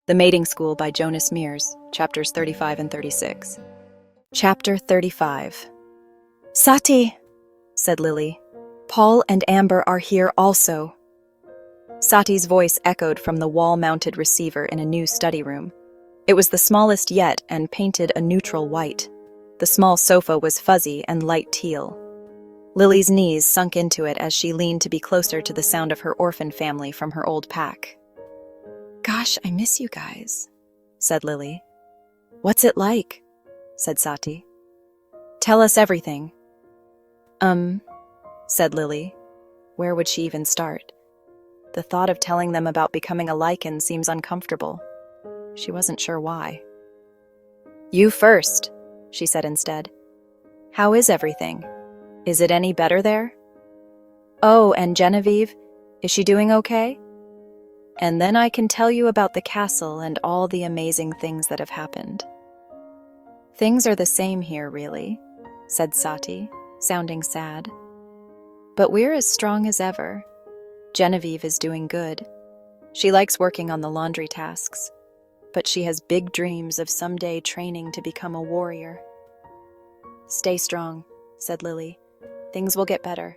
The Mating School by Jonas Mears, chapters 35 and 36. Chapter 35. Sati, said Lily. Paul and Amber are here also. Sati's voice echoed from the wall-mounted receiver in a new study room. It was the smallest yet and painted a neutral white. The small sofa was fuzzy and light teal. Lily's knees sunk into it as she leaned to be closer to the sound of her orphan family from her old pack. Gosh, I miss you guys, said Lily. What's it like? Said Sati. Tell us everything. Said Lily. Where would she even start? The thought of telling them about becoming a lichen seems uncomfortable. She wasn't sure why. You first, she said instead. How is everything? Is it any better there? Oh, and Genevieve, is she doing okay? And then I can tell you about the castle and all the amazing things that have happened. Things are the same here, really, said Sati, sounding sad. But we're as strong as ever. Genevieve is doing good. She likes working on the laundry tasks, but she has big dreams of someday training to become a warrior. Stay strong, said Lily. Things will get better.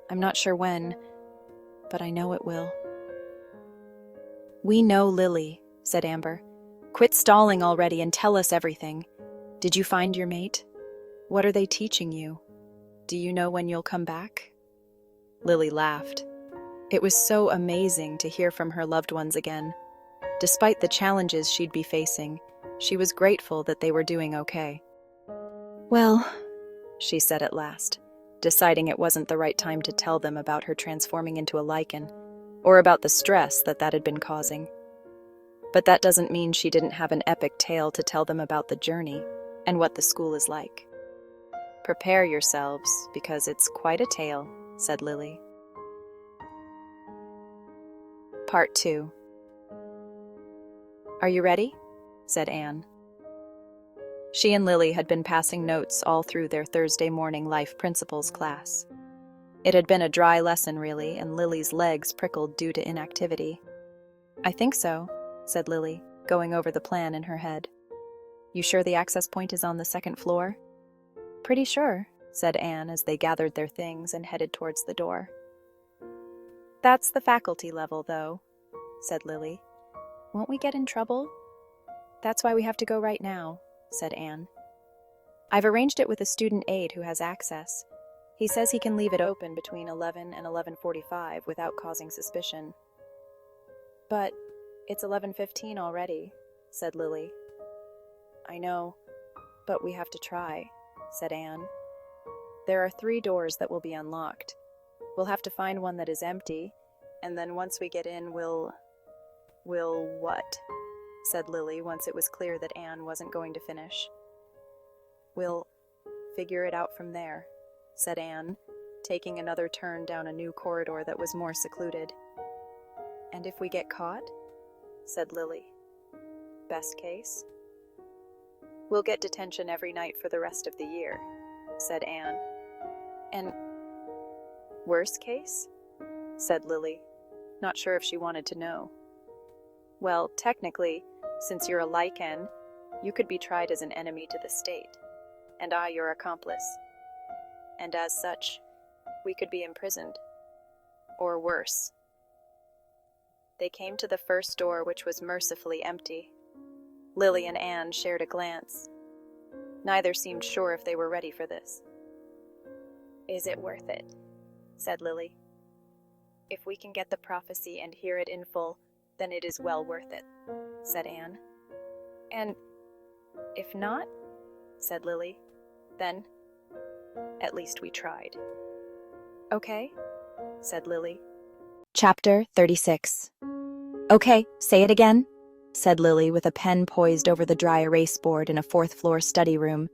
I'm not sure when, but I know it will. We know, Lily, said Amber. Quit stalling already and tell us everything. Did you find your mate? What are they teaching you? Do you know when you'll come back? Lily laughed. It was so amazing to hear from her loved ones again. Despite the challenges she'd be facing, she was grateful that they were doing okay. Well, she said at last, deciding it wasn't the right time to tell them about her transforming into a lichen, or about the stress that had been causing. But that doesn't mean she didn't have an epic tale to tell them about the journey and what the school is like. Prepare yourselves, because it's quite a tale, said Lily. Part 2. Are you ready? Said Anne. She and Lily had been passing notes all through their Thursday morning life principles class. It had been a dry lesson, really, and Lily's legs prickled due to inactivity. I think so, said Lily, going over the plan in her head. You sure the access point is on the second floor? Pretty sure, said Anne as they gathered their things and headed towards the door. That's the faculty level, though, said Lily. Won't we get in trouble? That's why we have to go right now, said Anne. I've arranged it with a student aide who has access. He says he can leave it open between 11 and 11:45 without causing suspicion. But it's 11:15 already, said Lily. I know, but we have to try, said Anne. There are 3 doors that will be unlocked. We'll have to find one that is empty, and then once we get in, we'll what? Said Lily once it was clear that Anne wasn't going to finish. We'll figure it out from there, said Anne, taking another turn down a new corridor that was more secluded. And if we get caught? Said Lily. Best case? We'll get detention every night for the rest of the year, said Anne. And worst case? Said Lily, not sure if she wanted to know. Well, technically, since you're a lichen, you could be tried as an enemy to the state, and I your accomplice. And as such, we could be imprisoned. Or worse. They came to the first door, which was mercifully empty. Lily and Anne shared a glance. Neither seemed sure if they were ready for this. Is it worth it? Said Lily. If we can get the prophecy and hear it in full, then it is well worth it, said Anne. And if not, said Lily, then at least we tried. Okay, said Lily. Chapter 36. Okay, say it again, said Lily with a pen poised over the dry erase board in a 4th-floor study room.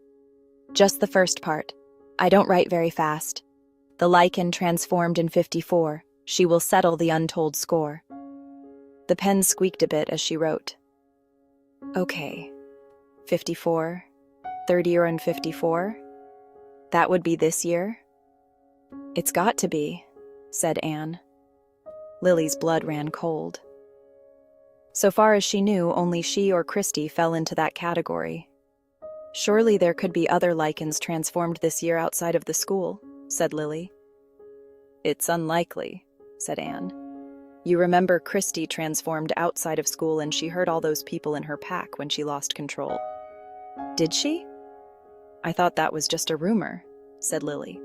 Just the first part. I don't write very fast. The lichen transformed in 54. She will settle the untold score. The pen squeaked a bit as she wrote. Okay, 54, 3rd year and 54? That would be this year? It's got to be, said Anne. Lily's blood ran cold. So far as she knew, only she or Christy fell into that category. Surely there could be other lichens transformed this year outside of the school, said Lily. It's unlikely, said Anne. You remember Christy transformed outside of school and she hurt all those people in her pack when she lost control. Did she? I thought that was just a rumor, said Lily.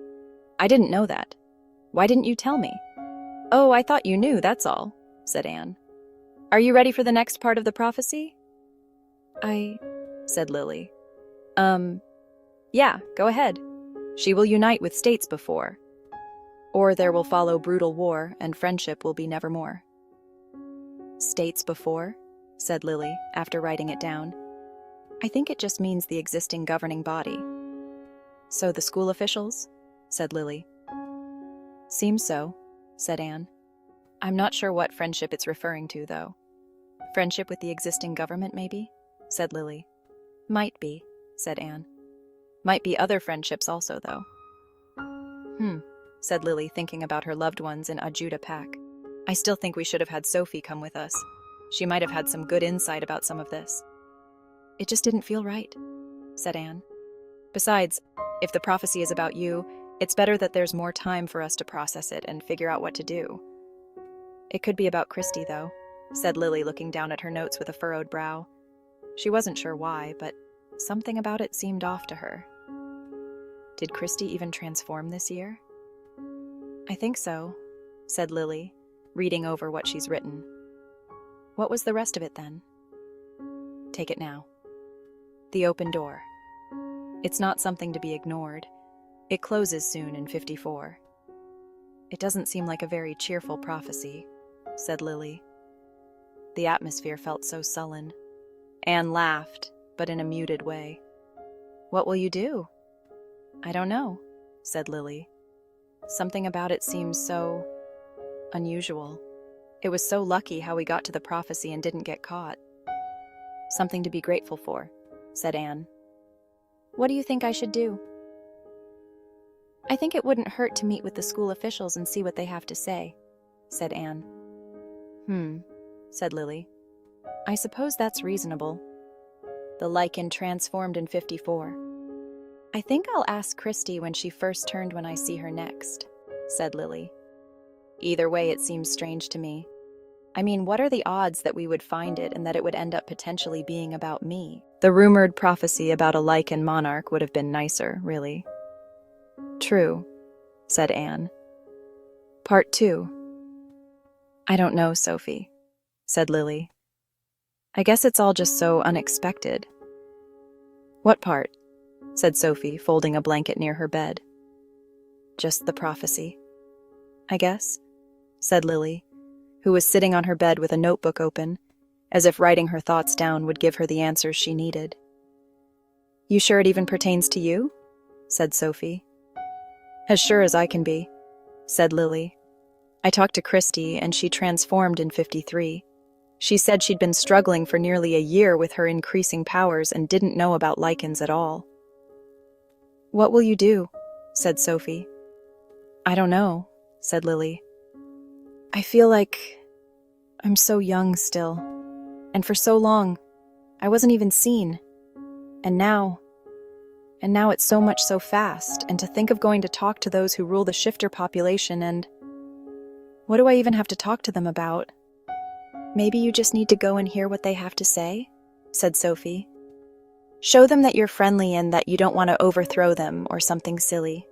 I didn't know that. Why didn't you tell me? Oh, I thought you knew, that's all, said Anne. Are you ready for the next part of the prophecy? Said Lily. Yeah, go ahead. She will unite with states before. Or there will follow brutal war, and friendship will be nevermore. States before, said Lily, after writing it down. I think it just means the existing governing body. So the school officials? Said Lily. Seems so, said Anne. I'm not sure what friendship it's referring to, though. Friendship with the existing government, maybe? Said Lily. Might be, said Anne. Might be other friendships also, though. Said Lily, thinking about her loved ones in Ajuda Pack. I still think we should have had Sophie come with us. She might have had some good insight about some of this. It just didn't feel right, said Anne. Besides, if the prophecy is about you, it's better that there's more time for us to process it and figure out what to do. It could be about Christy, though, said Lily, looking down at her notes with a furrowed brow. She wasn't sure why, but something about it seemed off to her. Did Christy even transform this year? I think so, said Lily, reading over what she's written. What was the rest of it then? Take it now. The open door. It's not something to be ignored. It closes soon in 54. It doesn't seem like a very cheerful prophecy, said Lily. The atmosphere felt so sullen. Anne laughed, but in a muted way. What will you do? I don't know, said Lily. Something about it seems so unusual. It was so lucky how we got to the prophecy and didn't get caught. Something to be grateful for, said Anne. What do you think I should do? I think it wouldn't hurt to meet with the school officials and see what they have to say, said Anne. Said Lily. I suppose that's reasonable. The lichen transformed in 54. I think I'll ask Christy when she first turned when I see her next, said Lily. Either way, it seems strange to me. I mean, what are the odds that we would find it and that it would end up potentially being about me? The rumored prophecy about a lichen monarch would have been nicer, really. True, said Anne. Part 2. I don't know, Sophie, said Lily. I guess it's all just so unexpected. What part? Said Sophie, folding a blanket near her bed. Just the prophecy, I guess, said Lily, who was sitting on her bed with a notebook open, as if writing her thoughts down would give her the answers she needed. You sure it even pertains to you? Said Sophie. As sure as I can be, said Lily. I talked to Christy, and she transformed in 53. She said she'd been struggling for nearly a year with her increasing powers and didn't know about lichens at all. What will you do? Said Sophie. I don't know, said Lily. I feel like I'm so young still, and for so long, I wasn't even seen. And now it's so much so fast, and to think of going to talk to those who rule the shifter population, and what do I even have to talk to them about? Maybe you just need to go and hear what they have to say, said Sophie. Show them that you're friendly and that you don't want to overthrow them or something silly.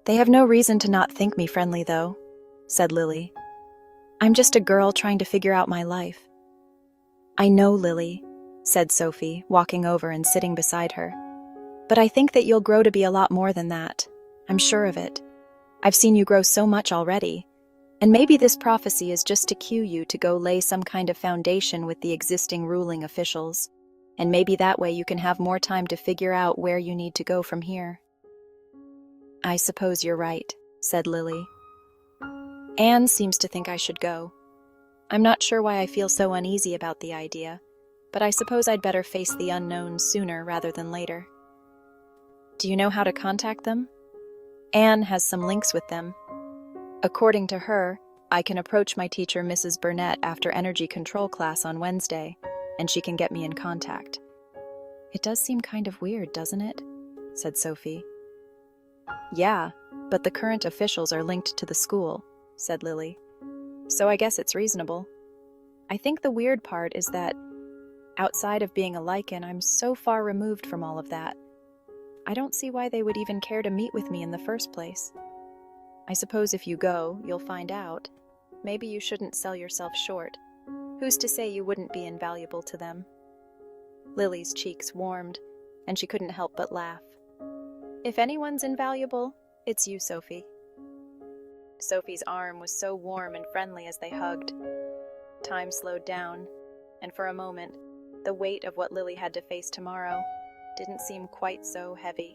They have no reason to not think me friendly, though, said Lily. I'm just a girl trying to figure out my life. I know, Lily, said Sophie, walking over and sitting beside her. But I think that you'll grow to be a lot more than that. I'm sure of it. I've seen you grow so much already. And maybe this prophecy is just to cue you to go lay some kind of foundation with the existing ruling officials. And maybe that way you can have more time to figure out where you need to go from here. I suppose you're right, said Lily. Anne seems to think I should go. I'm not sure why I feel so uneasy about the idea, but I suppose I'd better face the unknown sooner rather than later. Do you know how to contact them? Anne has some links with them. According to her, I can approach my teacher, Mrs. Burnett, after energy control class on Wednesday, and she can get me in contact. It does seem kind of weird, doesn't it? Said Sophie. Yeah, but the current officials are linked to the school, said Lily. So I guess it's reasonable. I think the weird part is that, outside of being a lichen, I'm so far removed from all of that. I don't see why they would even care to meet with me in the first place. I suppose if you go, you'll find out. Maybe you shouldn't sell yourself short. Who's to say you wouldn't be invaluable to them? Lily's cheeks warmed, and she couldn't help but laugh. If anyone's invaluable, it's you, Sophie. Sophie's arm was so warm and friendly as they hugged. Time slowed down, and for a moment, the weight of what Lily had to face tomorrow didn't seem quite so heavy.